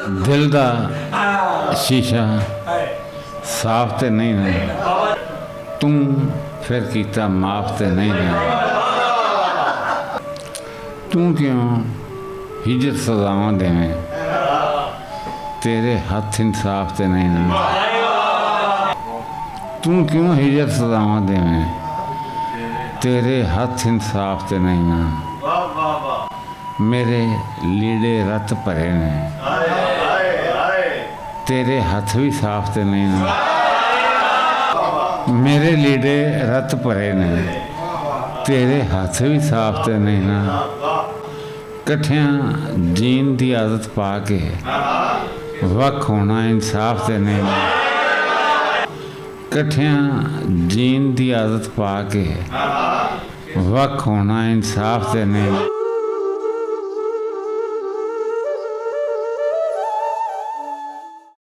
दिल दा शीशा साफ ते नहीं ना तू फिर कीता माफ ते नहीं ना तू क्यों हिजर सजावां देवें तेरे हथ इंसाफ ते नहीं ना तू क्यों हिजर सजावां देवें तेरे हथ इंसाफ ते नहीं ना मेरे लीड़े रत भरे ने तेरे हथ भी साफ ते नहीं ना मेरे लीड़े रत भरे ने तेरे हथ भी साफ ते नहीं ना कट्ठियां जीन दी आदत पा के वख होना इंसाफ ते नहीं ना कट्ठियां जीन दी आदत पा के वख होना इंसाफ ते नहीं ना।